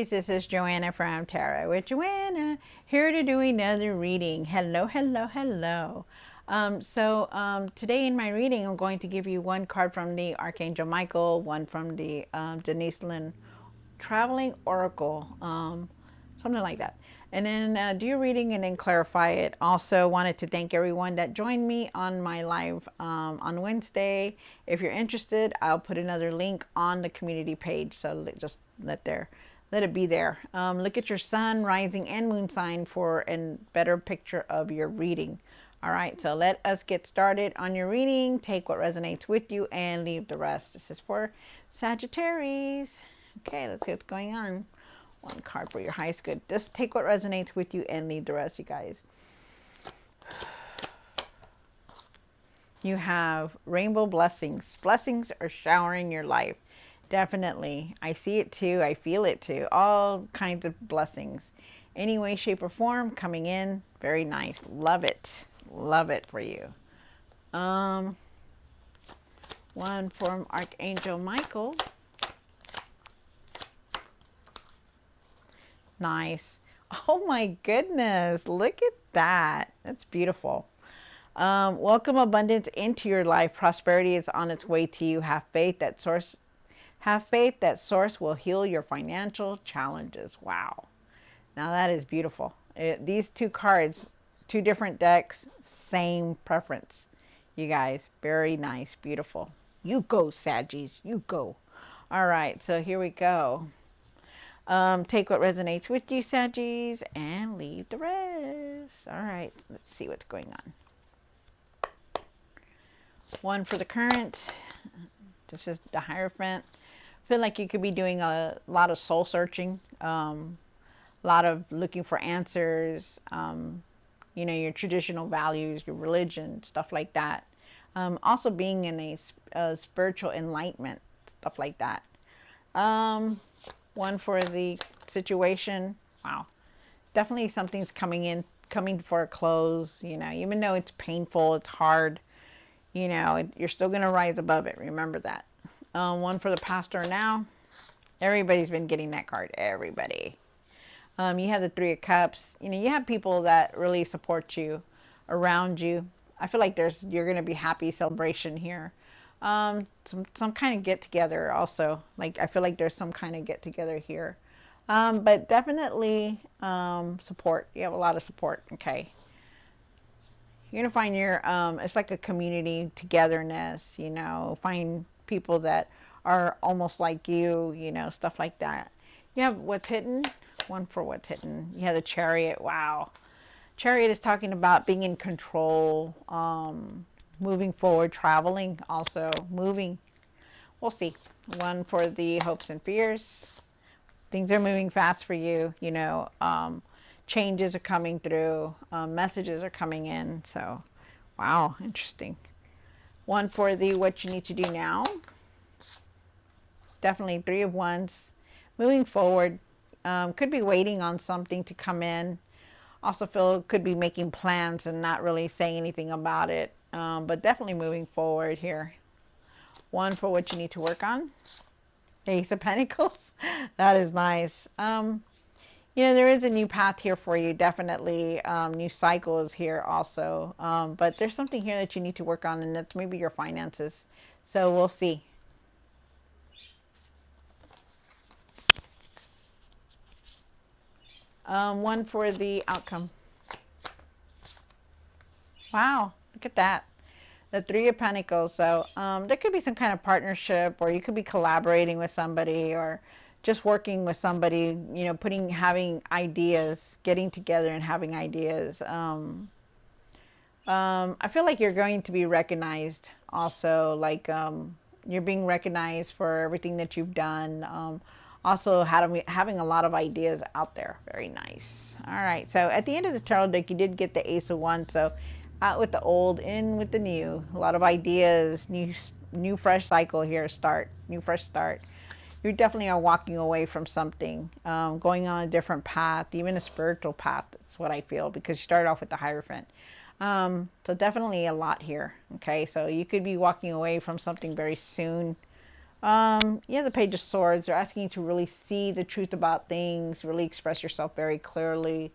Sagittarius, this is Joanna from Tarot with Joanna, here to do another reading. Hello, hello, hello. Today in my reading, I'm going to give you one card from the Archangel Michael, one from the Denise Lynn Traveling Oracle, something like that. And then do your reading and then clarify it. Also wanted to thank everyone that joined me on my live on Wednesday. If you're interested, I'll put another link on the community page. So just let it be there. Look at your sun, rising, and moon sign for a better picture of your reading. All right, so let us get started on your reading. Take what resonates with you and leave the rest. This is for Sagittarius. Okay, let's see what's going on. One card for your highest good. Just take what resonates with you and leave the rest, you guys. You have rainbow blessings. Blessings are showering your life. Definitely. I see it too. I feel it too. All kinds of blessings. Any way, shape, or form coming in. Very nice. Love it. Love it for you. One from Archangel Michael. Nice. Oh my goodness. Look at that. That's beautiful. Welcome abundance into your life. Prosperity is on its way to you. Have faith that source will heal your financial challenges. Wow. Now that is beautiful. These two cards, two different decks, same preference. You guys, very nice, beautiful. You go, Saggies. You go. All right, so here we go. Take what resonates with you, Saggies, and leave the rest. All right, let's see what's going on. One for the current. This is the Hierophant. I feel like you could be doing a lot of soul searching, a lot of looking for answers, you know, your traditional values, your religion, stuff like that. Also being in a spiritual enlightenment, stuff like that. One for the situation. Wow. Definitely something's coming for a close, you know, even though it's painful, it's hard, you know, you're still going to rise above it. Remember that. One for the pastor now. Everybody's been getting that card. Everybody. You have the Three of Cups. You know, you have people that really support you, around you. I feel like you're going to be happy, celebration here. Some kind of get together also. Like, I feel like there's some kind of get together here. But definitely support. You have a lot of support. Okay. You're going to find it's like a community togetherness, you know, find people that are almost like you know, stuff like that. You have what's hidden. One for what's hidden. You have the Chariot. Wow. Chariot is talking about being in control, moving forward, traveling, also moving. We'll see. One for the hopes and fears. Things are moving fast for you, you know, changes are coming through, messages are coming in. So, wow, interesting. One for the what you need to do now. Definitely Three of Wands. Moving forward. Could be waiting on something to come in. Also feel could be making plans and not really saying anything about it. But definitely moving forward here. One for what you need to work on. Ace of Pentacles. That is nice. You know, there is a new path here for you. Definitely. New cycle is here also. But there's something here that you need to work on, and that's maybe your finances. So we'll see. One for the outcome. Wow, look at that. The Three of Pentacles. So there could be some kind of partnership, or you could be collaborating with somebody, or just working with somebody, you know, having ideas, getting together and having ideas. I feel like you're going to be recognized also, like you're being recognized for everything that you've done. Also having a lot of ideas out there. Very nice. All right. So at the end of the tarot deck, you did get the Ace of Wands. So out with the old, in with the new. A lot of ideas, new fresh cycle here. New fresh start. You definitely are walking away from something, going on a different path, even a spiritual path. That's what I feel, because you started off with the Hierophant. So definitely a lot here. Okay. So you could be walking away from something very soon. Yeah, the Page of Swords. They're asking you to really see the truth about things, really express yourself very clearly,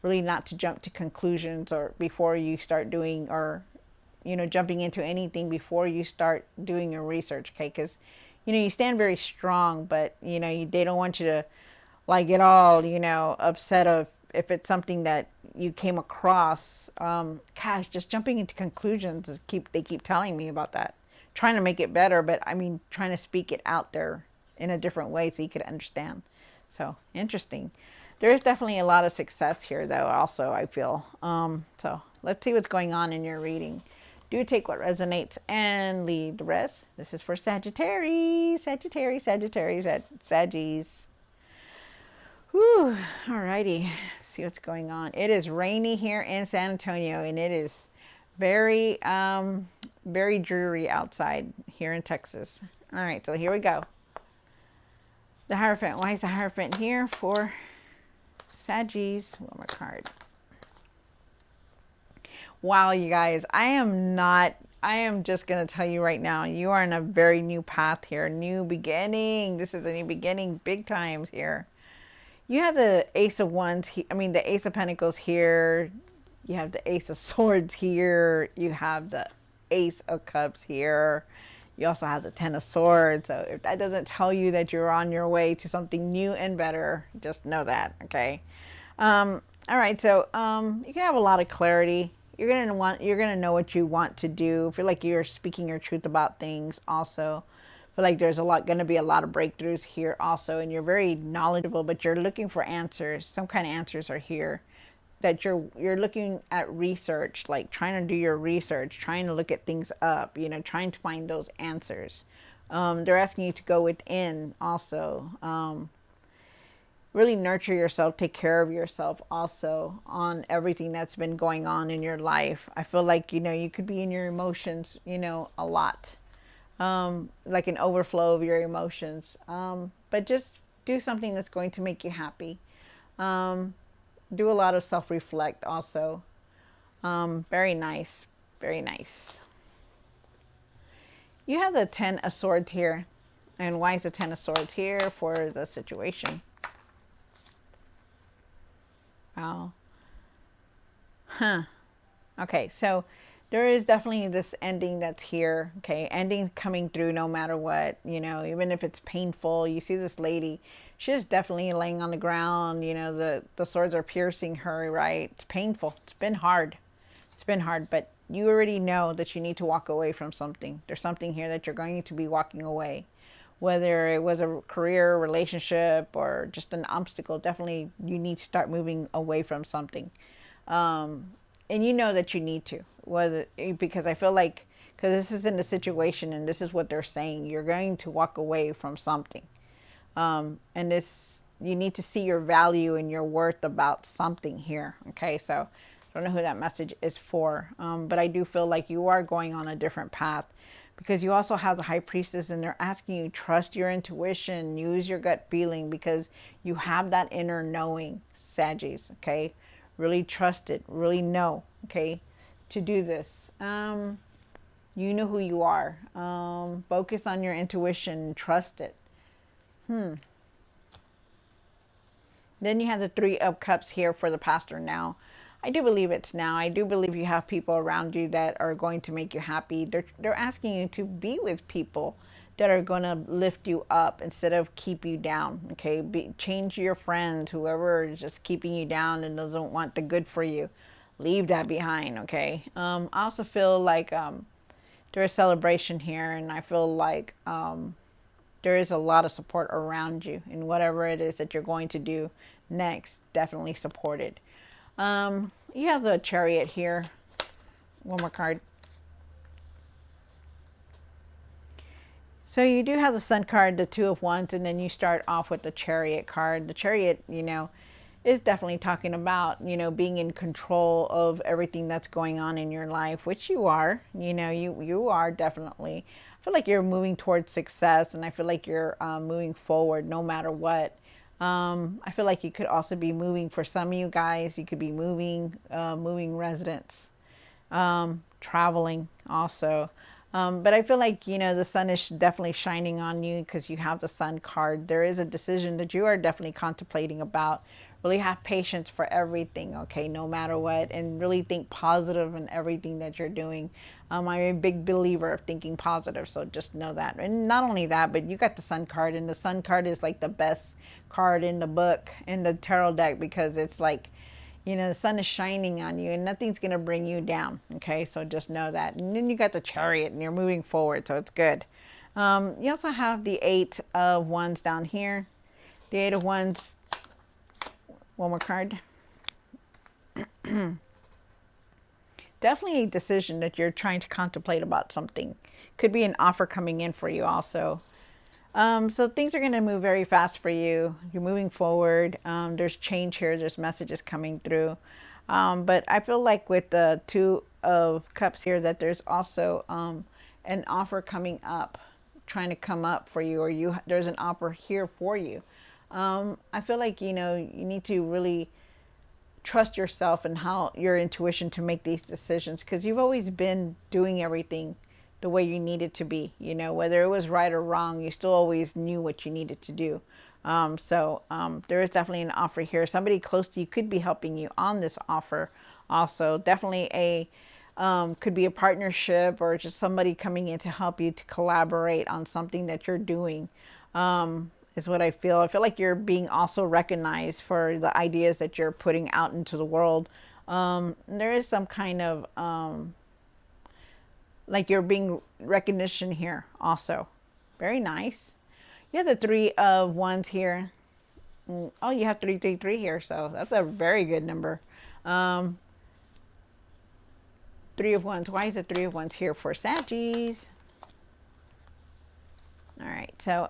really not to jump to conclusions or before you start doing or, jumping into anything before you start doing your research, okay? Because, you stand very strong, but, they don't want you to, like, get all, upset of if it's something that you came across. Gosh, just jumping into conclusions is they keep telling me about that. Trying to make it better, but I mean, trying to speak it out there in a different way so you could understand. So interesting. There is definitely a lot of success here, though. Also, I feel. So let's see what's going on in your reading. Do take what resonates and leave the rest. This is for Sagittarius, Sagittarius, Sagittarius, Saggies. Whew. Alrighty. See what's going on. It is rainy here in San Antonio, and it is very, very dreary outside here in Texas. All right, so here we go. The Hierophant. Why is the Hierophant here for Saggies? One more card. Wow, you guys, I am just going to tell you right now, you are in a very new path here. New beginning. This is a new beginning, big times here. You have the Ace of Wands, the Ace of Pentacles here. You have the Ace of Swords here. You have the Ace of Cups here. You also have the Ten of Swords. So if that doesn't tell you that you're on your way to something new and better, just know that, okay? All right, so you can have a lot of clarity. You're gonna know what you want to do. Feel like you're speaking your truth about things also. Feel like there's gonna be a lot of breakthroughs here also, and you're very knowledgeable, but you're looking for answers. Some kind of answers are here. That you're looking at research, like trying to do your research, trying to look at things up, trying to find those answers. They're asking you to go within also. Really nurture yourself, take care of yourself also on everything that's been going on in your life. I feel like, you could be in your emotions, a lot. Like an overflow of your emotions. But just do something that's going to make you happy. Do a lot of self-reflect also. Very nice. Very nice. You have the Ten of Swords here. And why is the Ten of Swords here for the situation? Wow. Huh. Okay, so there is definitely this ending that's here. Okay, ending coming through no matter what, even if it's painful. You see this lady, she's definitely laying on the ground, the swords are piercing her, right? It's painful. It's been hard. It's been hard, but you already know that you need to walk away from something. There's something here that you're going to be walking away. Whether it was a career, relationship, or just an obstacle, definitely you need to start moving away from something. And you know that you need to. Because I feel like, because this is in the situation and this is what they're saying, you're going to walk away from something. And you need to see your value and your worth about something here. Okay, so I don't know who that message is for. But I do feel like you are going on a different path. Because you also have the High Priestess and they're asking you, trust your intuition, use your gut feeling because you have that inner knowing, Saggies, okay? Really trust it, really know, okay, to do this. You know who you are. Focus on your intuition, trust it. Then you have the Three of Cups here for the pastor now. I do believe it's now. I do believe you have people around you that are going to make you happy. They're asking you to be with people that are going to lift you up instead of keep you down. Okay, change your friends, whoever is just keeping you down and doesn't want the good for you. Leave that behind. Okay. I also feel like there's a celebration here, and I feel like there is a lot of support around you in whatever it is that you're going to do next. Definitely supported. You have the Chariot here. One more card. So you do have the Sun card, the Two of Wands, and then you start off with the Chariot card. The Chariot, is definitely talking about, being in control of everything that's going on in your life, which you are. You are definitely. I feel like you're moving towards success, and I feel like you're moving forward no matter what. I feel like you could also be moving for some of you guys. You could be moving residents, traveling also. But I feel like, you know, the sun is definitely shining on you because you have the sun card. There is a decision that you are definitely contemplating about. Really have patience for everything, okay, no matter what, and really think positive in everything that you're doing. I'm a big believer of thinking positive, so just know that. And not only that, but you got the sun card, and the sun card is like the best card in the book, in the tarot deck, because it's like, you know, the sun is shining on you and nothing's going to bring you down. Okay, so just know that. And then you got the chariot and you're moving forward, so it's good. You also have the 8 of Wands down here. The 8 of Wands, one more card. Definitely a decision that you're trying to contemplate about something. Could be an offer coming in for you also. So things are going to move very fast for you. You're moving forward. There's change here. There's messages coming through. But I feel like with the 2 of Cups here that there's also an offer coming up, trying to come up for you, or there's an offer here for you. I feel like, you know, you need to really trust yourself and how your intuition to make these decisions, because you've always been doing everything the way you needed to be, you know, whether it was right or wrong, you still always knew what you needed to do. There is definitely an offer here. Somebody close to you could be helping you on this offer. Also, definitely could be a partnership or just somebody coming in to help you to collaborate on something that you're doing. Is what I feel. I feel like you're being also recognized for the ideas that you're putting out into the world. There is some kind of like you're being recognition here also. Very nice. You have the 3 of Wands here. Oh, you have 333 here, so that's a very good number. 3 of Wands. Why is the 3 of Wands here for Saggies? All right, so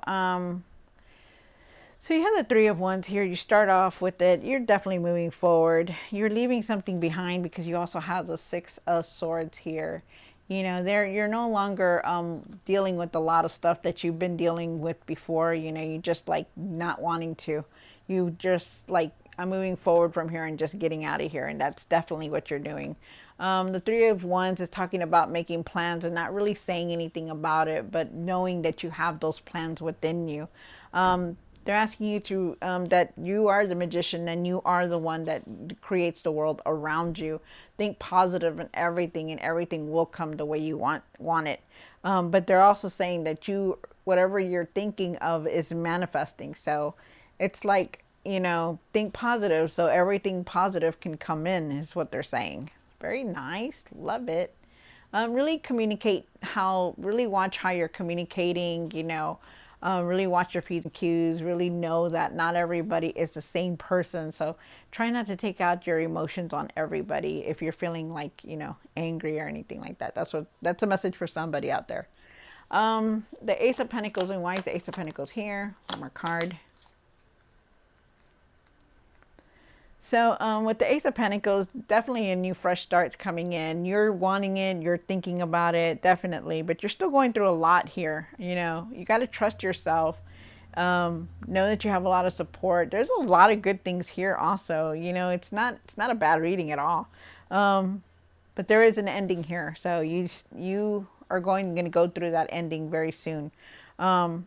you have the 3 of Wands here. You start off with it. You're definitely moving forward. You're leaving something behind because you also have the 6 of Swords here. You know, you're no longer dealing with a lot of stuff that you've been dealing with before. You know, you just like not wanting to. You just like, I'm moving forward from here and just getting out of here. And that's definitely what you're doing. The 3 of Wands is talking about making plans and not really saying anything about it, but knowing that you have those plans within you. They're asking you to, that you are the magician and you are the one that creates the world around you. Think positive in everything, and everything will come the way you want it. But they're also saying that whatever you're thinking of is manifesting. So it's like, you know, think positive so everything positive can come in is what they're saying. Very nice. Love it. Really really watch how you're communicating, you know. Really watch your P's and Q's. Really know that not everybody is the same person. So try not to take out your emotions on everybody if you're feeling like, you know, angry or anything like that. That's a message for somebody out there. The Ace of Pentacles, and why is the Ace of Pentacles here? One more card. So with the Ace of Pentacles, definitely a new fresh start's coming in. You're wanting it. You're thinking about it, definitely. But you're still going through a lot here. You know, you got to trust yourself. Know that you have a lot of support. There's a lot of good things here also. You know, it's not a bad reading at all. But there is an ending here. So you are going to go through that ending very soon. But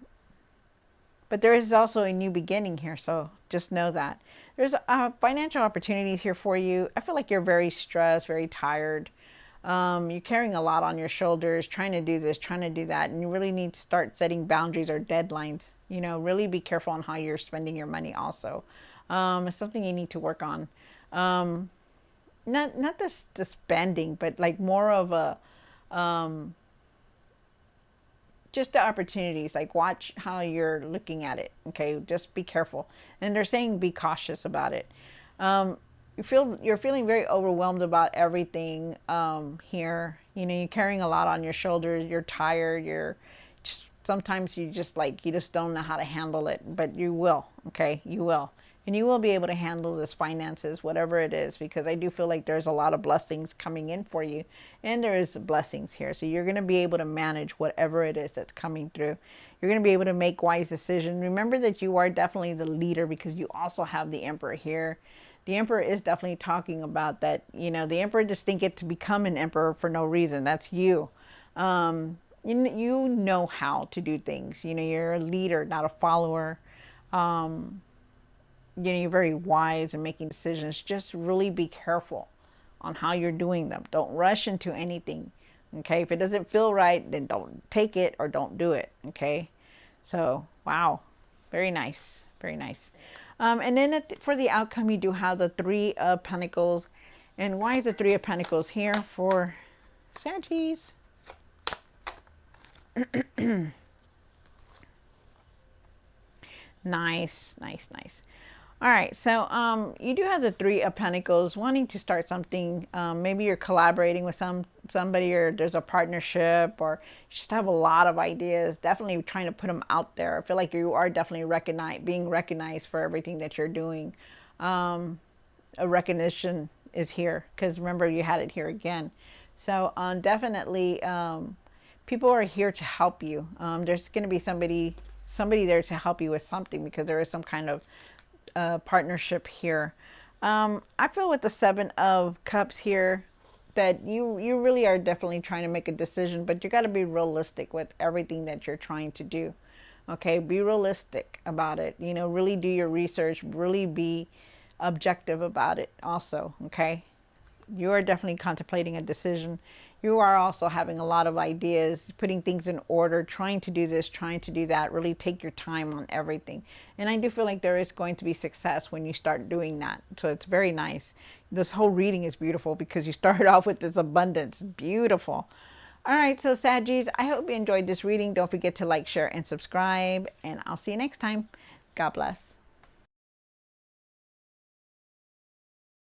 there is also a new beginning here. So just know that. There's financial opportunities here for you. I feel like you're very stressed, very tired. You're carrying a lot on your shoulders, trying to do this, trying to do that. And you really need to start setting boundaries or deadlines. You know, really be careful on how you're spending your money also. It's something you need to work on. Not the spending, but like more of a... just the opportunities, like watch how you're looking at it. Okay, just be careful. And they're saying be cautious about it. You're feeling very overwhelmed about everything here. You know, you're carrying a lot on your shoulders. You're tired. Sometimes you just don't know how to handle it, but you will. Okay, you will. And you will be able to handle this finances, whatever it is, because I do feel like there's a lot of blessings coming in for you. And there is blessings here. So you're going to be able to manage whatever it is that's coming through. You're going to be able to make wise decisions. Remember that you are definitely the leader, because you also have the Emperor here. The Emperor is definitely talking about that. You know, the Emperor just didn't get to become an emperor for no reason. That's you. You know how to do things. You know, you're a leader, not a follower. You know, you're very wise in making decisions. Just really be careful on how you're doing them. Don't rush into anything. Okay, if it doesn't feel right, then don't take it or don't do it. Okay, so wow, very nice, very nice. And then for the outcome, you do have the Three of Pentacles. And why is the Three of Pentacles here for Saggies? Nice, nice, nice. All right, so you do have the Three of Pentacles, wanting to start something. Maybe you're collaborating with somebody, or there's a partnership, or you just have a lot of ideas. Definitely trying to put them out there. I feel like you are definitely being recognized for everything that you're doing. A recognition is here, because remember, you had it here again. So definitely, people are here to help you. There's going to be somebody there to help you with something, because there is some kind of partnership here. I feel with the Seven of Cups here that you really are definitely trying to make a decision, but you got to be realistic with everything that you're trying to do. Okay, be realistic about it. You know, really do your research, really be objective about it also. Okay, you are definitely contemplating a decision. You are also having a lot of ideas, putting things in order, trying to do this, trying to do that. Really take your time on everything. And I do feel like there is going to be success when you start doing that. So it's very nice. This whole reading is beautiful because you started off with this abundance. Beautiful. All right, so Saggies, I hope you enjoyed this reading. Don't forget to like, share, and subscribe. And I'll see you next time. God bless.